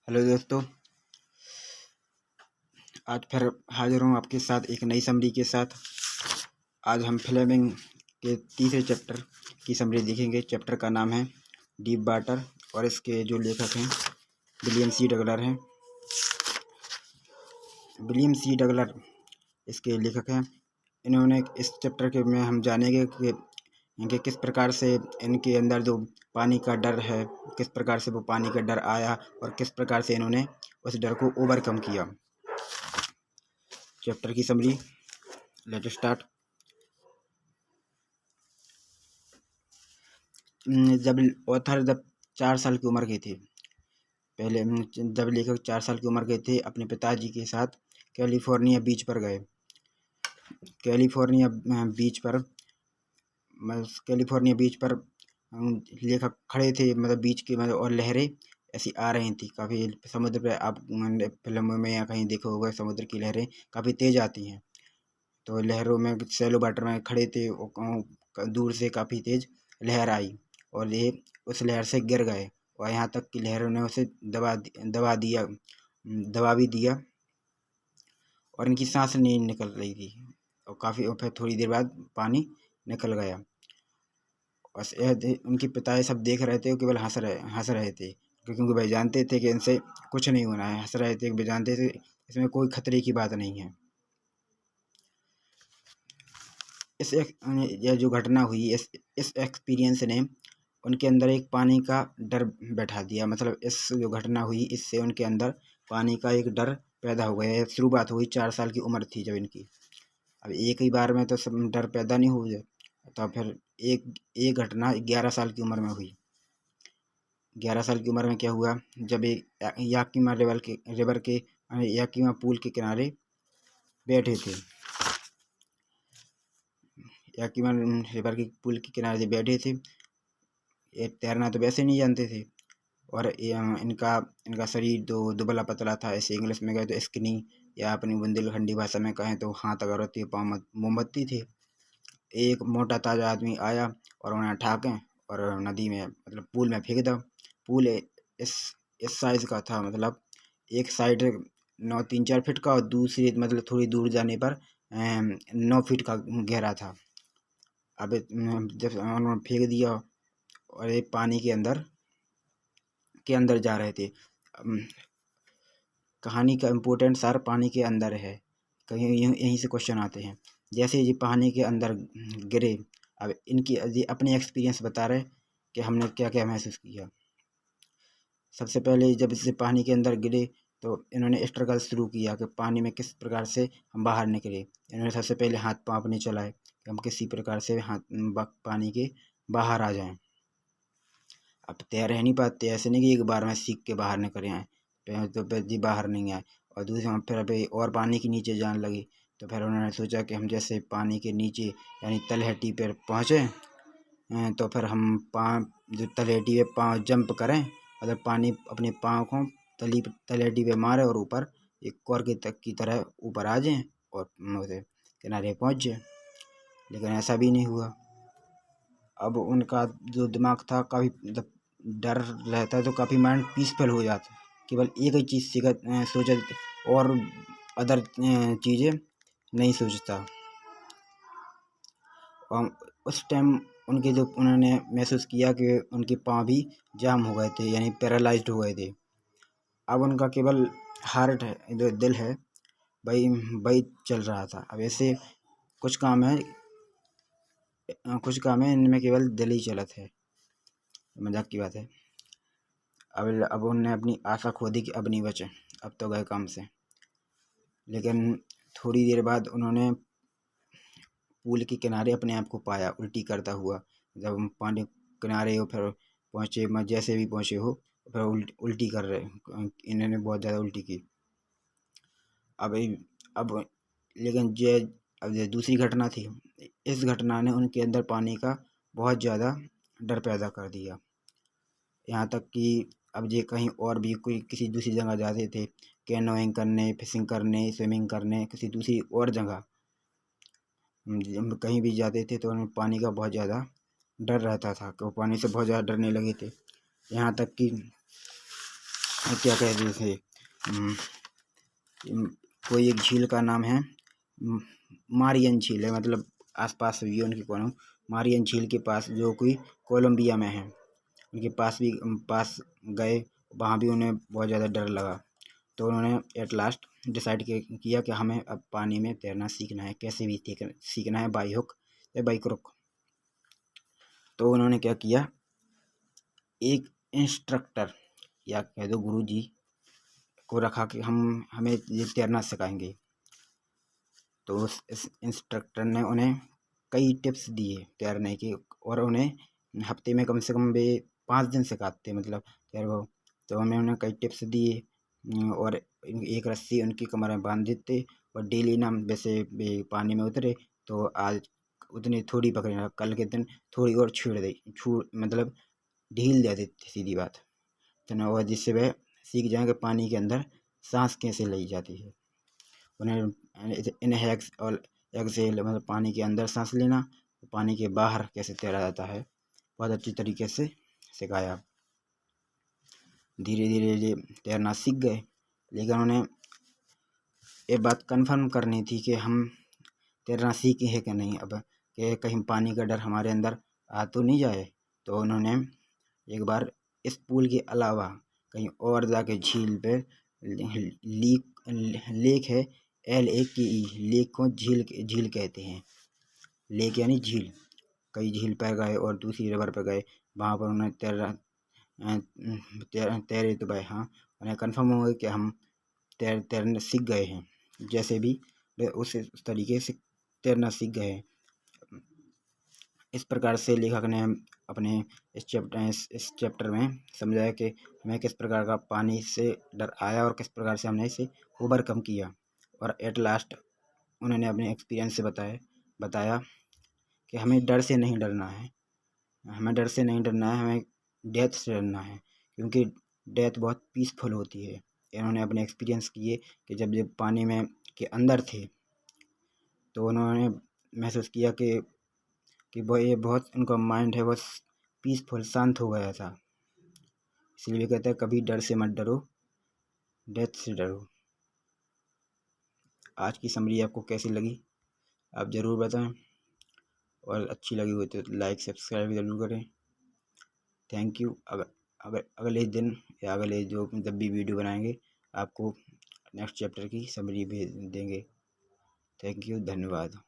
Hello दोस्तों, आज फिर हाजिर हूँ आपके साथ एक नई समरी के साथ। आज हम फ्लेमिंग के तीसरे चैप्टर की समरी देखेंगे। चैप्टर का नाम है डीप वाटर और इसके जो लेखक हैं विलियम सी डगलर हैं। विलियम सी डगलर इसके लेखक हैं। इन्होंने इस चैप्टर के में हम जानेंगे कि इनके किस प्रकार से इनके अंदर जो पानी का डर है, किस प्रकार से वो पानी का डर आया और किस प्रकार से इन्होंने उस डर को ओवरकम किया। चैप्टर की समरी, लेट स्टार्ट। जब ऑथर जब 4 साल की उम्र के थे, पहले जब लेखक 4 साल की उम्र के थे, अपने पिताजी के साथ कैलिफोर्निया बीच पर गए। कैलिफोर्निया बीच पर कैलिफोर्निया बीच पर लेखक खड़े थे, मतलब बीच के मतलब, और लहरें ऐसी आ रही थी काफ़ी। समुद्र पे आप फिल्मों में या कहीं देखो होगा, समुद्र की लहरें काफ़ी तेज़ आती हैं। तो लहरों में सैलो वाटर में खड़े थे, दूर से काफ़ी तेज़ लहर आई और ये उस लहर से गिर गए और यहाँ तक कि लहरों ने उसे दबा भी दिया और इनकी सांस नहीं निकल रही थी और काफ़ी, और फिर थोड़ी देर बाद पानी निकल गया। और उनके पिता ये सब देख रहे थे, केवल हंस रहे थे, क्योंकि भाई जानते थे कि इनसे कुछ नहीं होना है। हंस रहे थे, वे जानते थे इसमें कोई खतरे की बात नहीं है। यह जो घटना हुई, इस एक्सपीरियंस ने उनके अंदर एक पानी का डर बैठा दिया। मतलब इस जो घटना हुई, इससे उनके अंदर पानी का एक डर पैदा हो गया। शुरुआत हुई 4 साल की उम्र थी जब इनकी। अब एक ही बार में तो सब डर पैदा नहीं हो जाए, तो फिर एक घटना 11 साल की उम्र में हुई। 11 साल की उम्र में क्या हुआ, जब एक याकीमा रिवर के याकीमा पुल के किनारे बैठे थे। याकीमा रिवर के पुल के किनारे बैठे थे। ये तैरना तो वैसे नहीं जानते थे और इनका इनका शरीर तो दुबला पतला था। ऐसे इंग्लिश में कहे तो स्किनी, या अपनी बुंदेलखंडी भाषा में कहें तो हाथ अगरबत्ती पाँव मोमबत्ती थे। एक मोटा ताज़ा आदमी आया और उन्हें उठा के और नदी में, मतलब पूल में फेंक दो। पूल इस इस साइज़ का था, मतलब एक साइड 9-3-4 फीट का और दूसरी मतलब थोड़ी दूर जाने पर 9 फीट का गहरा था। अब जब उन्होंने फेंक दिया और ये पानी के अंदर जा रहे थे। कहानी का इम्पोर्टेंट सार पानी के अंदर है। कहीं यहीं से क्वेश्चन आते हैं। जैसे ये पानी के अंदर गिरे, अब इनकी ये अपने एक्सपीरियंस बता रहे कि हमने क्या क्या महसूस किया। सबसे पहले जब इसे पानी के अंदर गिरे तो इन्होंने स्ट्रगल शुरू किया कि पानी में किस प्रकार से हम बाहर निकले। इन्होंने सबसे पहले हाथ पाँव अपने चलाए कि हम किसी प्रकार से पानी के बाहर आ जाएं। अब तैर रह नहीं पाते, ऐसे नहीं कि एक बार में सीख के बाहर निकल आए, तो फिर जी बाहर नहीं आए। और दूसरे में फिर अभी और पानी के नीचे जाने लगे, तो फिर उन्होंने सोचा कि हम जैसे पानी के नीचे यानी तलहटी पर पहुँचे, तो फिर हम पाँव जो तलहटी पे पाँव जंप करें, मतलब पानी अपने पाँव को तलहटी पे मारे और ऊपर एक कॉर्क की तरह ऊपर आ जाएं और उसे किनारे पहुँच जाए। लेकिन ऐसा भी नहीं हुआ। अब उनका जो दिमाग था, काफ़ी जब डर रहता है तो काफ़ी माइंड पीसफुल हो जाता है, केवल एक ही चीज़ सोचा और अदर चीज़ें नहीं सोचता। और उस टाइम उन्होंने महसूस किया कि उनके पाँव भी जाम हो गए थे, यानी पैरालाइज्ड हो गए थे। अब उनका केवल हार्ट है, जो दिल है, वही वही चल रहा था। अब ऐसे कुछ काम है इनमें केवल दिल ही चलत है, मजाक की बात है। अब उन्होंने अपनी आशा खो दी कि अब नहीं बचे, अब तो गए काम से। लेकिन थोड़ी देर बाद उन्होंने पुल के किनारे अपने आप को पाया उल्टी करता हुआ। जब हम पानी किनारे हो फिर पहुँचे, जैसे भी पहुँचे हो, फिर उल्टी कर रहे, इन्होंने बहुत ज़्यादा उल्टी की। अब लेकिन अब ये दूसरी घटना थी। इस घटना ने उनके अंदर पानी का बहुत ज़्यादा डर पैदा कर दिया। यहाँ तक कि अब ये कहीं और भी कोई किसी दूसरी जगह जाते थे, कैनोइंग करने, फिशिंग करने, स्विमिंग करने, किसी दूसरी और जगह हम कहीं भी जाते थे तो उन्हें पानी का बहुत ज़्यादा डर रहता था, कि वो पानी से बहुत ज़्यादा डरने लगे थे। यहाँ तक कि क्या कहते थे, कोई एक झील का नाम है मारियन झील है, मतलब आसपास भी उनके कोनो मारियन झील के पास जो कोई कोलंबिया में है, उनके पास गए। वहाँ भी उन्हें बहुत ज़्यादा डर लगा। तो उन्होंने एट लास्ट डिसाइड किया कि हमें अब पानी में तैरना सीखना है, कैसे भी सीखना है, बाई हुक या बाई क्रुक। तो उन्होंने क्या किया, एक इंस्ट्रक्टर या कह दो गुरु जी को रखा कि हमें ये तैरना सिखाएंगे। तो इस इंस्ट्रक्टर ने उन्हें कई टिप्स दिए तैरने की, और उन्हें हफ्ते में कम से कम वे 5 दिन सिखाते, मतलब तैरना। तो उन्होंने कई टिप्स दिए और एक रस्सी उनकी कमर में बांध देते, और डेली ना वैसे वे पानी में उतरे तो आज उतनी थोड़ी पकड़े, कल के दिन थोड़ी और मतलब ढील दे देते, सीधी बात। तो ना, और जिससे वह सीख जाएँ कि पानी के अंदर सांस कैसे ली जाती है। उन्हें इनहेक्स और एक्सहेल, मतलब पानी के अंदर सांस लेना, पानी के बाहर कैसे तैरा जाता है, बहुत अच्छी तरीके से सिखाया। धीरे धीरे ये तैरना सीख गए, लेकिन उन्हें ये बात कंफर्म करनी थी कि हम तैरना सीखे हैं कि नहीं, अब कि कहीं पानी का डर हमारे अंदर आ तो नहीं जाए। तो उन्होंने एक बार इस पुल के अलावा कहीं और जाके झील पे लेक है, LAKE, लेक को झील कहते हैं, लेक यानी झील। कई झील पर गए और दूसरी रिवर पर गए, वहाँ पर उन्हें तैरे तो गए। हाँ, उन्हें कन्फर्म हो गया कि हम तैरना सीख गए हैं, जैसे भी वे उस तरीके से तैरना सीख गए हैं। इस प्रकार से लेखक ने अपने इस चैप्टर में समझाया कि हमें किस प्रकार का पानी से डर आया और किस प्रकार से हमने इसे ओवरकम किया। और एट लास्ट उन्होंने अपने एक्सपीरियंस से बताया कि हमें डर से नहीं डरना है, हमें डेथ से डरना है, क्योंकि डेथ बहुत पीसफुल होती है। इन्होंने अपने एक्सपीरियंस किए कि जब पानी में के अंदर थे तो उन्होंने महसूस किया कि वो ये बहुत उनका माइंड है बस पीसफुल, शांत हो गया था। इसलिए कहते हैं कभी डर से मत डरो, डेथ से डरो। आज की समरी आपको कैसी लगी आप ज़रूर बताएं, और अच्छी लगी हो तो लाइक सब्सक्राइब ज़रूर करें। Thank you. अगर अगले दिन या अगले जो जब भी वीडियो बनाएंगे आपको नेक्स्ट चैप्टर की समरी भेज देंगे। थैंक यू, धन्यवाद।